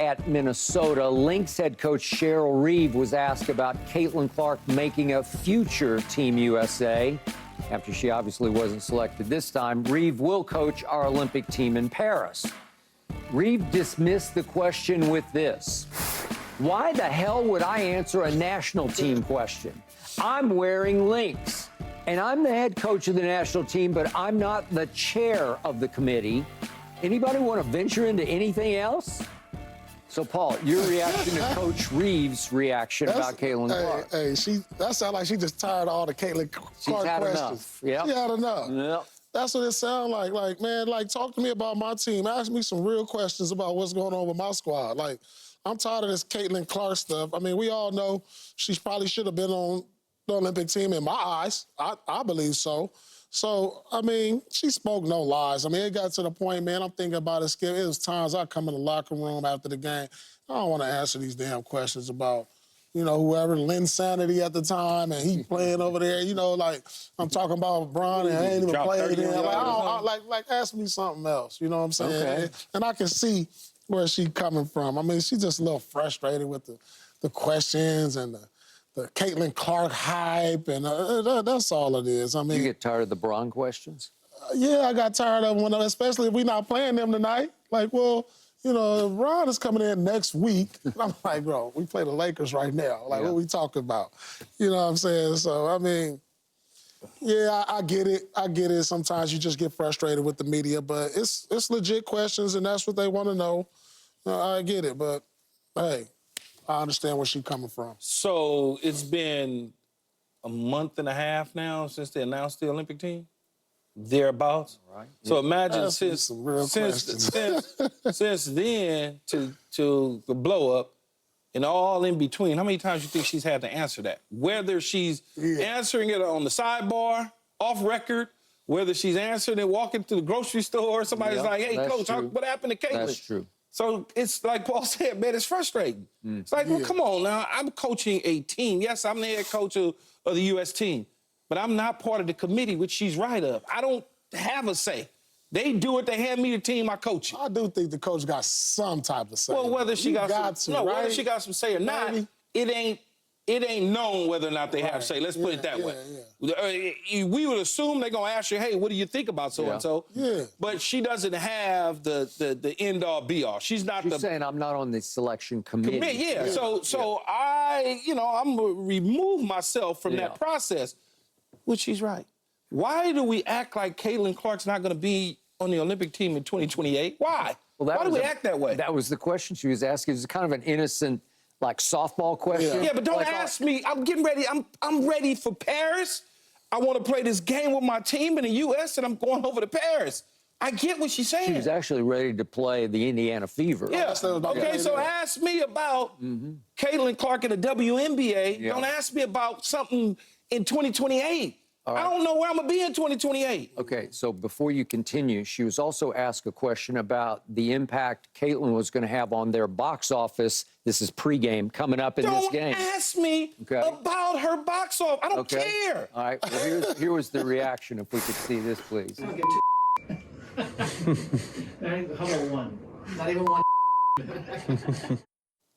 at Minnesota. Lynx head coach Cheryl Reeve was asked about Caitlin Clark making a future Team USA. After she obviously wasn't selected this time, Reeve will coach our Olympic team in Paris. Reeve dismissed the question with this: why the hell would I answer a national team question? I'm wearing Lynx, and I'm the head coach of the national team, but I'm not the chair of the committee. Anybody want to venture into anything else? So, Paul, your reaction to Coach Reeve's reaction about Caitlin Clark? Hey, that sounds like she just tired of all the Caitlin Clark She's had questions. enough. Yep. She had enough. Yep. That's what it sounds like. Like, man, like, talk to me about my team. Ask me some real questions about what's going on with my squad. Like, I'm tired of this Caitlin Clark stuff. I mean, we all know she probably should have been on the Olympic team in my eyes. I believe so. So, I mean, she spoke no lies. I mean, it got to the point, man, I'm thinking about it, Skip. It was times I come in the locker room after the game. I don't want to answer these damn questions about, you know, whoever, Lynn Sanity at the time, and he playing over there. You know, like, I'm talking about Bron, and I ain't even played there. Like, ask me something else. You know what I'm saying? Okay. And I can see where she coming from. I mean, she's just a little frustrated with the questions and the Caitlin Clark hype, and that's all it is. I mean, You get tired of the Bron questions? yeah, I got tired of them, especially if we're not playing them tonight. Like, well, you know, Ron is coming in next week. And I'm like, bro, we play the Lakers right now. Like, what we talking about? You know what I'm saying? So, I mean, yeah, I get it. I get it. Sometimes you just get frustrated with the media, but it's legit questions, and that's what they want to know. I get it, but, hey, I understand where she's coming from. So it's been a month and a half now since they announced the Olympic team? Thereabouts? Right. So imagine since then to the blow up and all in between, how many times do you think she's had to answer that? Whether she's answering it on the sidebar, off record, whether she's answering it walking to the grocery store, somebody's like, hey, Coach, what happened to Caitlin? That's true. So it's like Paul said, man, it's frustrating. It's like, well, come on now. I'm coaching a team. Yes, I'm the head coach of the U.S. team, but I'm not part of the committee, which she's right of. I don't have a say. They do it. They hand me the team. I coach it. I do think the coach got some type of say. Well, whether she got some, whether she got some say or not, it ain't known whether or not they have say. Let's put it that way. We would assume they're gonna ask you, hey, what do you think about so and so? Yeah. But she doesn't have the end all be all. She's not She's saying I'm not on the selection committee. So I, I'm gonna remove myself from that process, which she's right. Why do we act like Caitlin Clark's not gonna be on the Olympic team in 2028? Why? Well, why do we act that way? That was the question she was asking. It was kind of an innocent, like, softball question. Yeah, but don't ask me. I'm getting ready. I'm ready for Paris. I want to play this game with my team in the U.S., and I'm going over to Paris. I get what she's saying. She was actually ready to play the Indiana Fever. Yeah. Okay, so ask me about Caitlin Clark in the WNBA. Don't ask me about something in 2028. Right. I don't know where I'm going to be in 2028. Okay, so before you continue, she was also asked a question about the impact Caitlin was going to have on their box office. This is pregame coming up in this game. Don't ask me about her box office. I don't care. All right, well, here was the reaction. If we could see this, please. How about one? Not even one.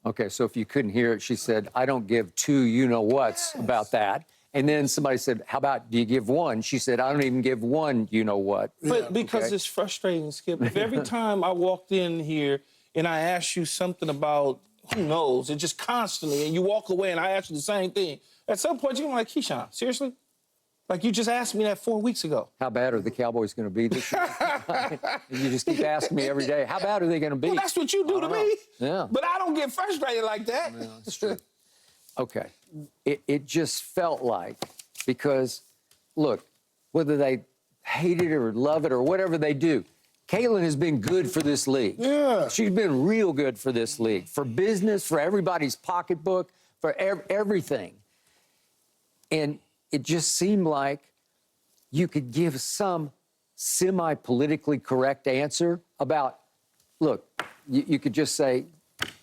Okay, so if you couldn't hear it, she said, I don't give two you-know-whats about that. And then somebody said, how about, do you give one? She said, I don't even give one you-know-what. But because it's frustrating, Skip. If every time I walked in here and I asked you something about who knows, and just constantly, and you walk away and I ask you the same thing, at some point you're like, Keyshawn, seriously? Like, you just asked me that 4 weeks ago. How bad are the Cowboys going to be this year? You just keep asking me every day, how bad are they going to be? Well, that's what you do to me. Yeah. But I don't get frustrated like that. Yeah, that's true. Okay. It just felt like, because, look, whether they hate it or love it or whatever they do, Caitlin has been good for this league. Yeah. She's been real good for this league, for business, for everybody's pocketbook, for everything. And it just seemed like you could give some semi-politically correct answer about, look, you could just say,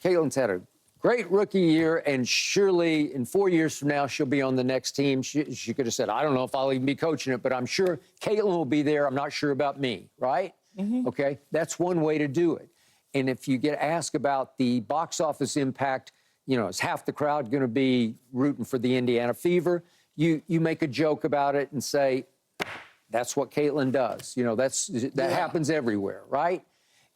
Caitlin's had a great rookie year, and surely in 4 years from now, she'll be on the next team. She could have said, I don't know if I'll even be coaching it, but I'm sure Caitlin will be there. I'm not sure about me, right? Okay, that's one way to do it. And if you get asked about the box office impact, you know, is half the crowd going to be rooting for the Indiana Fever? You make a joke about it and say, that's what Caitlin does. You know, that happens everywhere, right?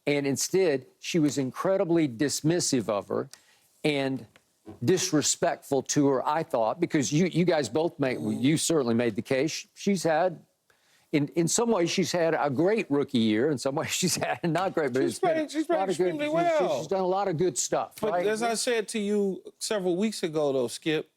And instead, she was incredibly dismissive of her and disrespectful to her, I thought, because you guys both you certainly made the case. She's had, in some ways, she's had a great rookie year. In some ways, she's had not great, but she's played extremely well. She's done a lot of good stuff, but right? as I said to you several weeks ago, though, Skip,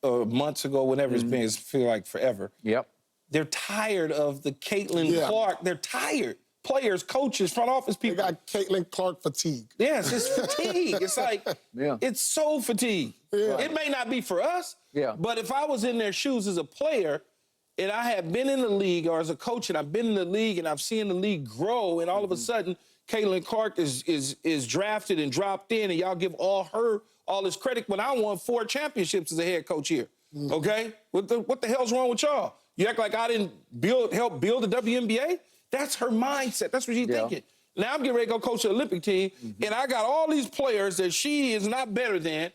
or months ago, whenever it's been, it feels like forever. Yep. They're tired of the Caitlin Clark. They're tired. Players, coaches, front office people. They got Caitlin Clark fatigue. Yes, it's fatigue. It's like, it's so fatigue. Yeah. It may not be for us, Yeah. but if I was in their shoes as a player and I had been in the league or as a coach and I've been in the league and I've seen the league grow and all of a sudden Caitlin Clark is drafted and dropped in and y'all give all this credit when I won 4 championships as a head coach here, okay? What the hell's wrong with y'all? You act like I didn't help build the WNBA? That's her mindset. That's what she's thinking. Now I'm getting ready to go coach the Olympic team, and I got all these players that she is not better than,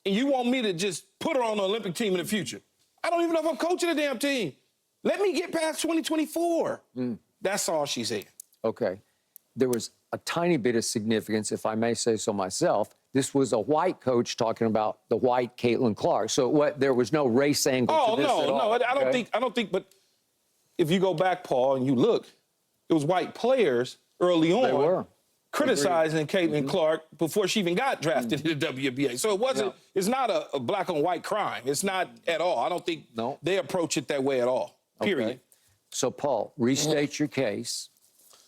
and you want me to just put her on the Olympic team in the future. I don't even know if I'm coaching the damn team. Let me get past 2024. That's all she said. Okay. There was a tiny bit of significance, if I may say so myself. This was a white coach talking about the white Caitlin Clark. So there was no race angle to this at all. I don't think, but if you go back, Paul, and you look, it was white players early on. They were. Criticizing Caitlin Clark before she even got drafted in the WNBA. So it wasn't, it's not a black on white crime. It's not at all. I don't think they approach it that way at all, period. Okay. So, Paul, restate your case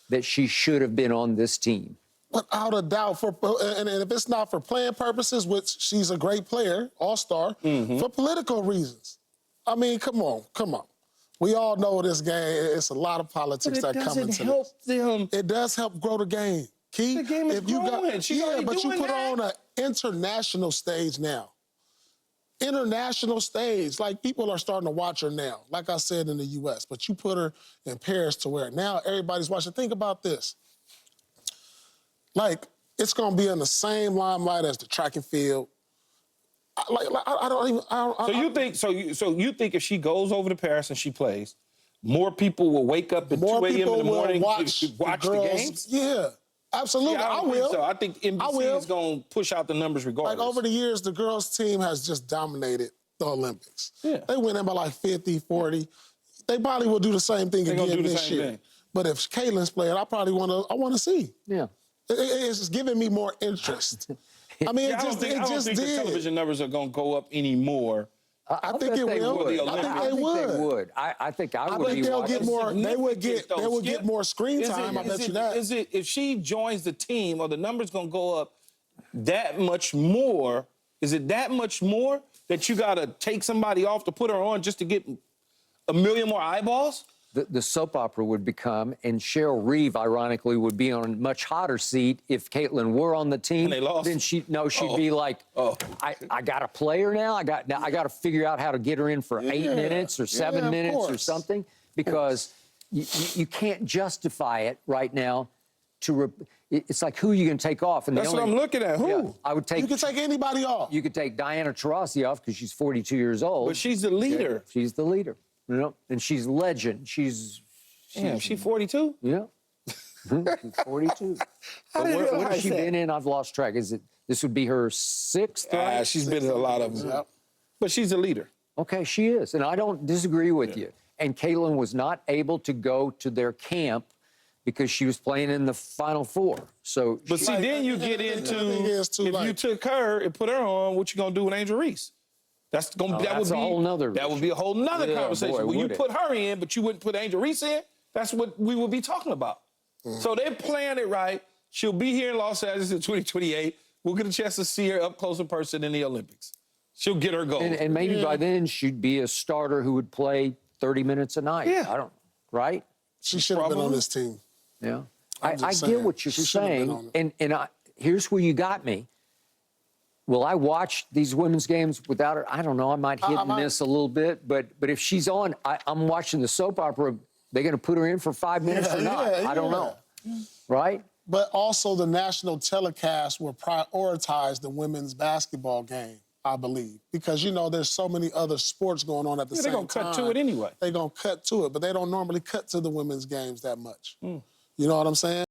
that she should have been on this team. Without a doubt, and if it's not for playing purposes, which she's a great player, all-star, for political reasons. I mean, come on. We all know this game, it's a lot of politics that come into this. It doesn't help them. It does help grow the game. Key, The game is growing. but you put her on an international stage now. International stage. Like, people are starting to watch her now, like I said, in the U.S., but you put her in Paris to where now everybody's watching. Think about this. Like, it's going to be in the same limelight as the track and field. So you think if she goes over to Paris and she plays, more people will wake up at 2 a.m. in the morning to watch the games? Yeah, absolutely. See, I will. So I think NBC is going to push out the numbers regardless. Like, over the years, the girls' team has just dominated the Olympics. Yeah. They win in by like 50, 40. They probably will do the same thing again this year. But if Caitlin's playing, I want to see. Yeah. It's giving me more interest. I mean, I don't think the television numbers are going to go up anymore. I think it will. I think they would. I think I would. I think they'll get more. They would get more screen time. I bet you that. Is it if she joins the team, or the numbers going to go up that much more? Is it that much more that you got to take somebody off to put her on just to get 1 million more eyeballs? The soap opera would become, and Cheryl Reeve, ironically, would be on a much hotter seat if Caitlin were on the team. And they lost. Then she'd be like, I got a player now. I got to figure out how to get her in for 8 minutes or 7 minutes or something, because you can't justify it right now. It's like, who are you going to take off? And that's what I'm looking at. Who? Yeah, I would take. You could take anybody off. You could take Diana Taurasi off because she's 42 years old. But she's the leader. Okay? She's the leader. You know, and she's legend. She's 42? Yeah. She's 42. What has she been in? I've lost track. This would be her 6th, right? She's been in a lot of them. But she's a leader. Okay, she is. And I don't disagree with you. And Caitlin was not able to go to their camp because she was playing in the Final Four. So, but then you get into, if you took her and put her on, what you going to do with Angel Reese? That would be a whole nother conversation. When you put her in, but you wouldn't put Angel Reese in, that's what we would be talking about. So they're playing it right. She'll be here in Los Angeles in 2028. We'll get a chance to see her up close in person in the Olympics. She'll get her goal. And maybe by then she'd be a starter who would play 30 minutes a night. Yeah. Right? She should have been on this team. Yeah. I get what you're saying. And here's where you got me. Will I watch these women's games without her? I don't know. I might hit and miss a little bit. But if she's on, I'm watching the soap opera. They're going to put her in for 5 minutes or not? I don't know. Right? But also the national telecast will prioritize the women's basketball game, I believe. Because, you know, there's so many other sports going on at the same time. They're going to cut to it anyway. They're going to cut to it, but they don't normally cut to the women's games that much. You know what I'm saying?